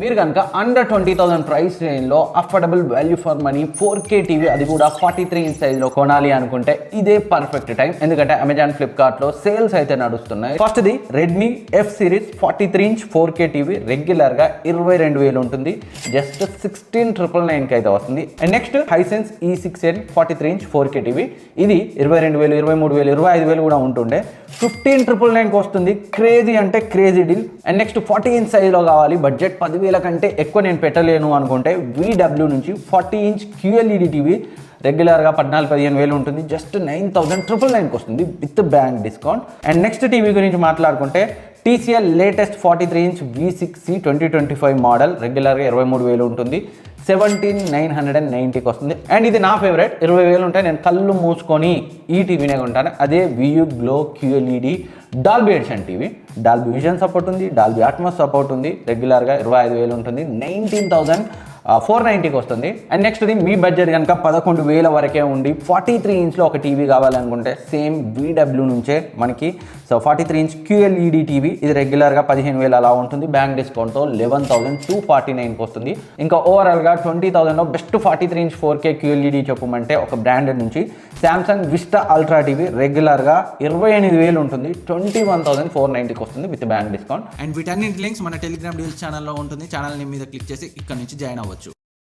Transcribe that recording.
మీరు కనుక under 20,000 price రేంజ్లో affordable value for money 4K TV అది కూడా 43 ఇంచ్ సైజ్లో కొనాలి అనుకుంటే ఇదే పర్ఫెక్ట్ టైం. ఎందుకంటే అమెజాన్ ఫ్లిప్కార్ట్లో సేల్స్ అయితే నడుస్తున్నాయి. ఫస్ట్ది Redmi F series 43 inch 4K TV రెగ్యులర్గా 22,000 ఉంటుంది, జస్ట్ 16,999కి అయితే వస్తుంది. And next Hisense E6n 43 inch 4K TV ఇది 22,000, 23,000, 25,000 కూడా ఉంటుండే 15,999కి వస్తుంది. క్రేజీ అంటే crazy deal. And next 40 inch సైజ్లో కావాలి, బడ్జెట్ 10,000 కంటే ఎక్కువ నేను పెట్టలేను అనుకుంటే VW నుంచి 40 ఇంచ్ QLED టీవీ రెగ్యులర్గా 14,000-15,000 ఉంటుంది, జస్ట్ 9,999కి వస్తుంది with bank discount. And next TV గురించి మాట్లాడుకుంటే TCL latest 43 inch V6C 2025 model రెగ్యులర్గా 23,000 ఉంటుంది, 17,990కి వస్తుంది. అండ్ ఇది నా ఫేవరెట్, 20,000 ఉంటాయి, నేను కళ్ళు మూసుకొని ఈ టీవీనే కొంటాను. అదే VU glow QLED Dolby edition TV, Dolby vision support ఉంది, డాల్బీ అట్మాస్ సపోర్ట్ ఉంది, రెగ్యులర్గా 25,000 ఉంటుంది, 19,490కి వస్తుంది. అండ్ నెక్స్ట్ మీ బడ్జెట్ కనుక 11,000 వరకే ఉండి 43 ఇంచ్లో ఒక టీవీ కావాలనుకుంటే సేమ్ VW నుంచే మనకి 43 ఇంచ్ QLED టీవీ ఇది రెగ్యులర్గా 15,000 అలా ఉంటుంది, బ్యాంక్ డిస్కౌంట్తో 11,249కి వస్తుంది. ఇంకా ఓవరాల్గా 20,000లో బెస్ట్ 43 ఇంచ్ 4K QLED చెప్పమంటే ఒక బ్రాండెడ్ నుంచి శాంసంగ్ విస్టా అల్ట్రా టీవీ రెగ్యులర్గా 28,000 ఉంటుంది, 21,490కి వస్తుంది విత్ బ్యాంక్ డిస్కౌంట్. అండ్ వీటన్నింటి లింక్స్ మన టెలిగ్రామ్ డీల్స్ ఛానల్లో ఉంటుంది. ఛానల్ నేమ్ మీద క్లిక్ చేసి ఇక్కడ నుంచి జాయిన్ అవ్వచ్చు.